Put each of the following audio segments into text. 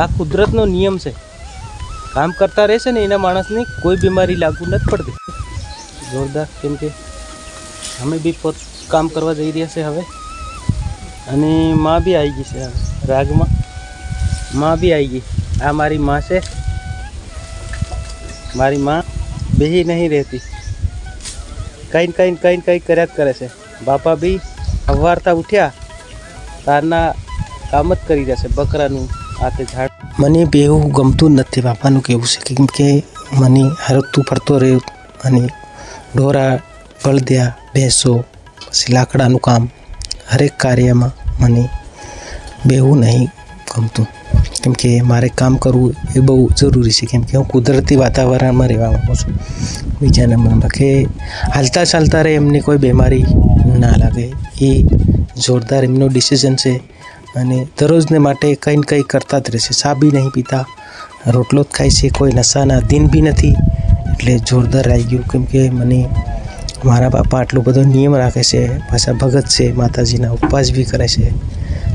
આ કુદરતનો નિયમ છે. કામ કરતા રહેશે ને એના માણસને કોઈ બીમારી લાગુ નથી પડતી. જોરદાર. કેમ કે અમે બી પોત કામ કરવા જઈ રહ્યા છે હવે. અને માં બી આવી ગઈ છે હવે રાગમાં. માં બી આવી ગઈ. આ મારી માં છે. મારી માં બેહી નહીં રહેતી, કંઈ કર્યા જ કરે છે. બાપા બી સવારતા ઉઠ્યા તારના કામ જ કરી રહ્યા છે. બકરાનું આતે ઝાડ. મને બેવું ગમતું જ નથી. બાપાનું કહેવું છે કેમ કે મને હરતું ફરતો રહ્યો અને ઢોરા બળદિયા ભેંસો પછી લાકડાનું કામ હરેક કાર્યમાં મને બેવું નહીં ગમતું. કેમ કે મારે કામ કરવું એ બહુ જરૂરી છે. કેમ કે હું કુદરતી વાતાવરણમાં રહેવા માગું છું. બીજાના મનમાં કે હાલતા ચાલતા રહે એમને કોઈ બીમારી ના લાગે. એ જોરદાર એમનો ડિસિઝન છે. અને દરરોજને માટે કંઈ ને કંઈ કરતા જ રહેશે. ચા બી નહીં પીતા, રોટલો જ ખાય છે. કોઈ નશાના અધીન બી નથી. એટલે જોરદાર આવી ગયું. કેમ કે મને મારા બાપા આટલો બધો નિયમ રાખે છે. પાછા ભગત છે, માતાજીના ઉપવાસ બી કરે છે.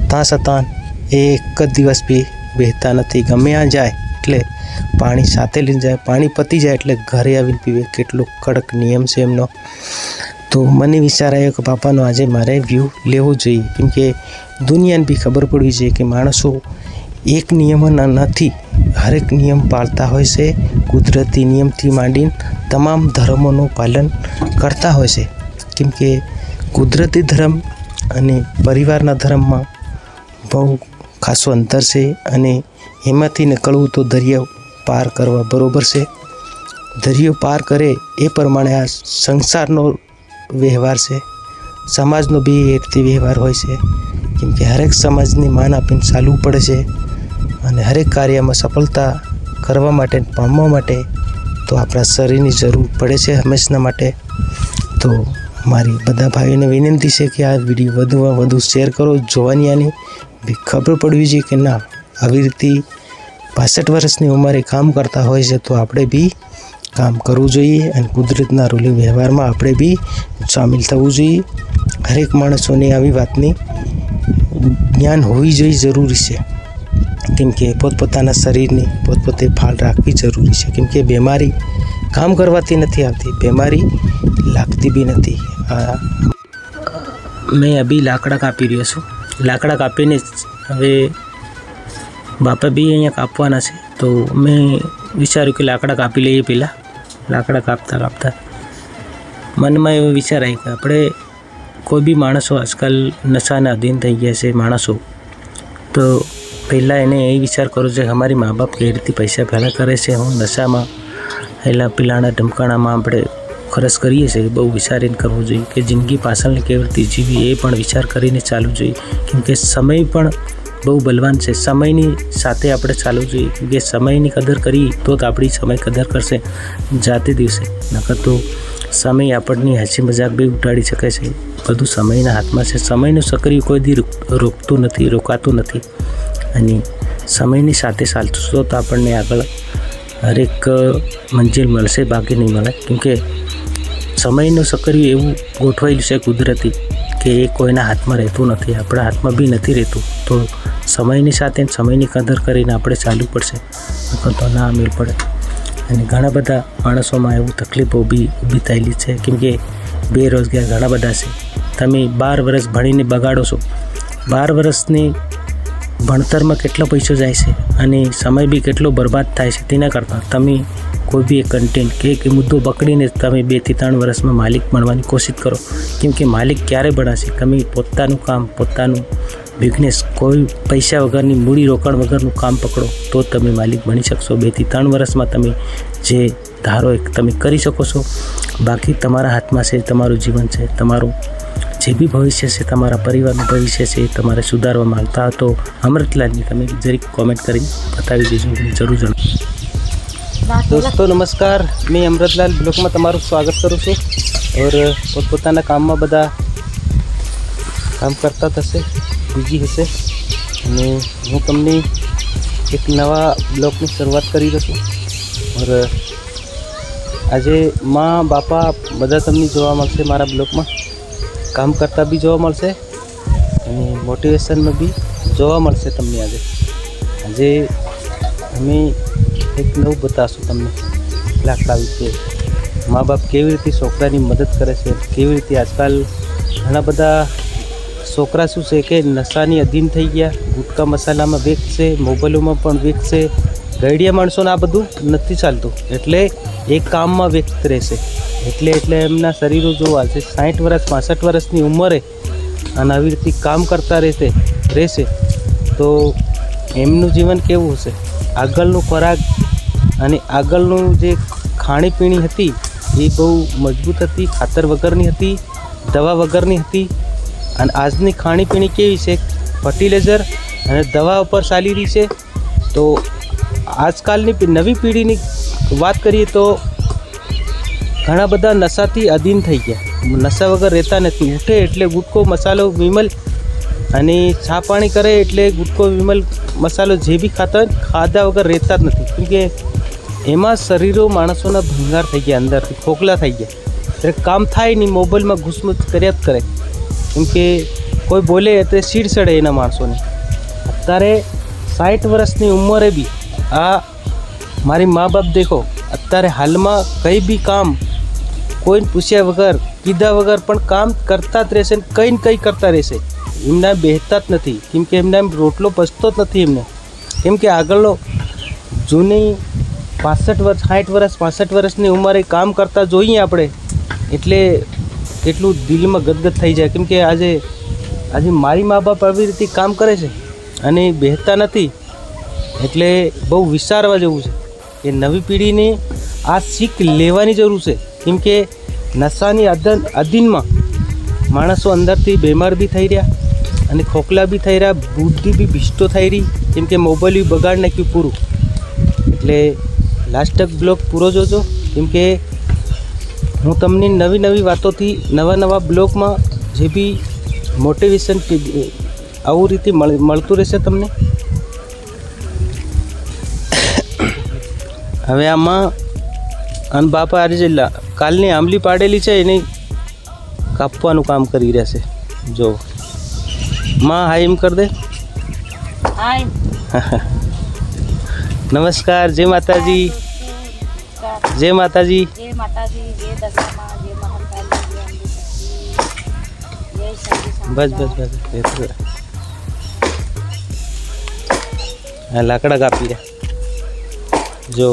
ત્યાં છતાં એ એક જ દિવસ બી બેહતા નથી. ગમે આ જાય એટલે પાણી સાથે લઈને જાય. પાણી પતી જાય એટલે ઘરે આવીને પીવે. કેટલો કડક નિયમ છે એમનો. તો મને વિચાર આવ્યો કે બાપાનો આજે મારે વ્યૂ લેવો જોઈએ. કેમ કે દુનિયાને બી ખબર પડવી જોઈએ કે માણસો એક નિયમ નથી, હરેક નિયમ પાળતા હોય છે. કુદરતી નિયમથી માંડીને તમામ ધર્મોનું પાલન કરતા હોય છે. કેમ કે કુદરતી ધર્મ અને પરિવારના ધર્મમાં બહુ ખાસું અંતર છે. અને એમાંથી નીકળવું તો દરિયો પાર કરવા બરાબર છે. દરિયો પાર કરે એ પ્રમાણે આ સંસારનો વ્યવહાર છે. સમાજનો બી એ રીતે વ્યવહાર હોય છે. કેમ કે હરેક સમાજને માન આપીને ચાલવું પડે છે. અને હરેક કાર્યમાં સફળતા કરવા માટે પામવા માટે તો આપણા શરીરની જરૂર પડે છે હંમેશા માટે. તો મારી બધા ભાઈઓને વિનંતી છે કે આ વિડીયો વધુમાં વધુ શેર કરો. જોવાની આની બી ખબર પડવી જોઈએ કે ના, આવી રીતે 65 વર્ષની ઉંમરે કામ કરતા હોય છે તો આપણે બી કામ કરવું જોઈએ. અને કુદરતના રૂલિંગ વ્યવહારમાં આપણે બી સામેલ થવું જોઈએ. હરેક માણસોને આવી વાતની જ્ઞાન હોવી જોઈએ, જરૂરી છે. કેમ કે પોતપોતાના શરીરની પોતપોતે ફાળ રાખવી જરૂરી છે. કેમ કે બીમારી કામ કરવાથી નથી આવતી, બીમારી લાગતી બી નથી. મેં અભી લાકડા કાપી રહ્યો છું. લાકડા કાપીને હવે બાપા બી અહીંયા કાપવાના છે. તો મેં વિચાર્યું કે લાકડા કાપી લઈએ. પહેલાં લાકડા કાપતા મનમાં એવો વિચાર આવ્યો કે આપણે કોઈ બી માણસો આજકાલ નશાના અધીન થઈ ગયા છે માણસો. તો પહેલાં એને એ વિચાર કરો છે કે અમારી મા બાપ કેવી રીતે પૈસા પહેલાં કરે છે, હું નશામાં પહેલાં પીલાણા ઢમકાણામાં આપણે ખર્ચ કરીએ છીએ. બહુ વિચારીને કરવું જોઈએ કે જિંદગી પાછળની કેવી રીતે જીવી એ પણ વિચાર કરીને ચાલવું જોઈએ. કેમ કે સમય પણ બહુ બલવાન છે. સમયની સાથે આપણે ચાલવું જોઈએ. કેમ કે સમયની કદર કરી તો જ આપણી સમય કદર કરશે જાતે દિવસે. નકર તો સમય આપણની હસી મજાક બી ઉડાડી શકે છે. બધું સમયના હાથમાં છે. સમયનું સક્રિય કોઈ દી રોકતું નથી, રોકાતું નથી. અને સમયની સાથે ચાલતું તો આપણને આગળ હરેક મંજિલ મળશે, બાકી નહીં મળે. કેમકે સમયનું સક્રિય એવું ગોઠવાયેલું છે કુદરતી કે એ કોઈના હાથમાં રહેતું નથી, આપણા હાથમાં બી નથી રહેતું. તો સમયની સાથે સમયની કદર કરીને આપણે ચાલવું પડશે, નકર તો ના મેળ પડે. અને ઘણા બધા માણસોમાં એવું તકલીફો ઊભી થયેલી છે. કેમ કે બેરોજગાર ઘણા બધા છે. તમે 12 વર્ષ ભણીને બગાડો છો. 12 વર્ષની ભણતરમાં કેટલો પૈસો જાય છે અને સમય બી કેટલો બરબાદ થાય છે. તેના કરતાં તમે કોઈ બી એક કન્ટેન્ટ કે એક મુદ્દો પકડીને તમે 2 થી 3 વર્ષમાં માલિક બનવાની કોશિશ કરો. કેમ કે માલિક ક્યારે બનાવશે? તમે પોતાનું કામ, પોતાનું બિઝનેસ, કોઈ પૈસા વગરની મૂડી રોકાણ વગરનું કામ પકડો તો તમે માલિક બની શકશો. 2 થી 3 વર્ષમાં તમે જે ધારો એક તમે કરી શકો છો. બાકી તમારા હાથમાં છે, તમારું જીવન છે, તમારું જે બી ભવિષ્ય છે, તમારા પરિવારનું ભવિષ્ય છે, એ તમારે સુધારવા માંગતા હો તો અમૃતલાલની તમે જરીક કોમેન્ટ કરીને બતાવી દેજો. જરૂર જણાવો. દોસ્તો નમસ્કાર, મેં અમૃતલાલ બ્લોગમાં તમારું સ્વાગત કરું છું. ઓર પોતપોતાના કામમાં બધા કામ કરતા થશે, બીજી હશે. અને હું તમને એક નવા બ્લોગની શરૂઆત કરી રહ્યો છું. ઓર આજે માં બાપા બધા તમને જોવા મળશે મારા બ્લોગમાં. કામ કરતા બી જોવા મળશે અને મોટિવેશનમાં બી જોવા મળશે તમને. આજે અમે એક નવું બતાવશું તમને લાકડા વિશે મા બાપ કેવી રીતે છોકરાની મદદ કરે છે, કેવી રીતે આજકાલ ઘણા બધા છોકરા શું છે કે નશાની અધીન થઈ ગયા, ગુટકા મસાલામાં વેક છે, મોબાઈલોમાં પણ વેક છે. ગઈડિયા માણસોને આ બધું નથી ચાલતું, એટલે એ કામમાં વ્યક્ત રહેશે. એટલે એમના શરીરો જો આજે 60 વર્ષ 65 વર્ષની ઉંમરે અને આવી રીતે કામ કરતા રહેશે તો એમનું જીવન કેવું હશે? આગળનું ખોરાક અને આગળનું જે ખાણીપીણી હતી એ બહુ મજબૂત હતી, ખાતર વગરની હતી, દવા વગરની હતી. અને આજની ખાણીપીણી કેવી છે? ફર્ટિલાઇઝર અને દવા ઉપર ચાલી રહી છે. તો આજકાલની નવી પેઢીની વાત કરીએ તો ઘણા બધા નશાથી અધીન થઈ ગયા, નશા વગર રહેતા નથી. ઉઠે એટલે ગુટકો મસાલો વિમલ અને ચા પાણી કરે એટલે ગુટકો વિમલ મસાલો જે બી ખાધા વગર રહેતા જ નથી. કેમકે એમાં શરીરો માણસોના ભંગાર થઈ ગયા, અંદરથી ખોખલા થઈ ગયા. એટલે કામ થાય નહીં, મોબાઈલમાં ઘૂસમુચ કર્યા જ કરે. કેમકે કોઈ બોલે એટલે સીડ ચડે એના માણસોને. અત્યારે 60 વર્ષની ઉંમરે બી આ મારી મા બાપ દેખો, અત્યારે હાલમાં કંઈ બી કામ કોઈને પૂછ્યા વગર કીધા વગર પણ કામ કરતા જ રહેશે, કંઈ ને કંઈ કરતા રહેશે. એમના બેહતા જ નથી, કેમકે એમના રોટલો પચતો જ નથી એમને. કેમ કે આગળનો જૂની 65 વર્ષ 60 વર્ષ 65 વર્ષની ઉંમરે કામ કરતા જોઈએ આપણે, એટલે કેટલું દિલમાં ગદગદ થઈ જાય. કેમ કે આજે મારી મા બાપ આવી રીતે કામ કરે છે અને બેહતા નથી, એટલે બહુ વિચારવા જેવું છે. એ નવી પેઢીને આ શીખ લેવાની જરૂર છે. કેમ કે નશાની અધીનમાં માણસો અંદરથી બીમાર બી થઈ રહ્યા અને ખોખલા બી થઈ રહ્યા, બુદ્ધિ બી ભીષ્ટો થઈ રહી. કેમ કે મોબાઈલ બી બગાડ નાખ્યું પૂરું. એટલે લાસ્ટ તક બ્લોગ પૂરો જોજો, કેમ કે હું તમને નવી વાતોથી નવા બ્લોગમાં જે બી મોટિવેશન આવું રીતે મળતું રહેશે તમને. હવે આમાં અને બાપા આજે કાલની આંબલી પાડેલી છે એને કાપવાનું કામ કરી રહ્યા છે. જો માં હાય એમ કર દે. નમસ્કાર, જય માતાજી, જય માતાજી. બસ હા, લાકડા કાપી રહ્યા. જો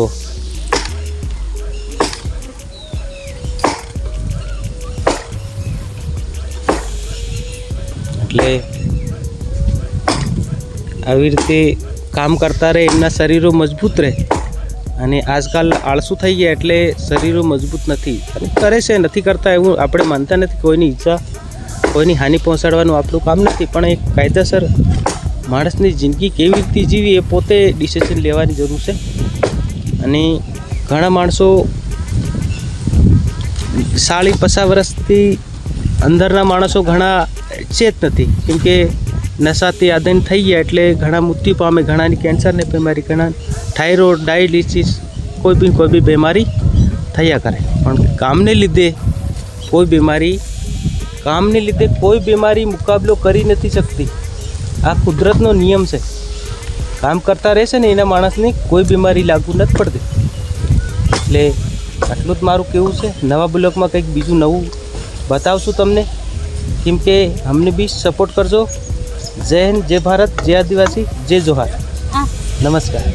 એટલે આવી રીતે કામ કરતા રહે, એમના શરીરો મજબૂત રહે. અને આજકાલ આળસુ થઈ ગયા એટલે શરીરો મજબૂત નથી. કરે છે, નથી કરતા એવું આપણે માનતા નથી. કોઈની ઈચ્છા, કોઈની હાનિ પહોંચાડવાનું આપણું કામ નથી, પણ એક કાયદેસર માણસની જિંદગી કેવી રીતે જીવી એ પોતે ડિસિઝન લેવાની જરૂર છે. અને ઘણા માણસો 40-50 વર્ષથી અંદરના માણસો ઘણા છે જ નથી, કેમકે નશાથી આધીન થઈ ગયા એટલે ઘણા મૃત્યુ પામે, ઘણાની કેન્સરની બીમારી, ઘણા થાઇરોઇડ, ડાયાલિસિસ, કોઈ બી બીમારી થયા કરે. પણ કામને લીધે કોઈ બીમારી મુકાબલો કરી નથી શકતી. આ કુદરતનો નિયમ છે. કામ કરતા રહેશે ને એના માણસને કોઈ બીમારી લાગુ નથી પડતી. એટલે આટલું જ મારું કહેવું છે. નવા બ્લોગમાં કંઈક બીજું નવું બતાવશું તમને, કેમ કે અમને બી સપોર્ટ કરજો. જય હિન્દ, જય ભારત, જય આદિવાસી, જય જોહાર. નમસ્કાર.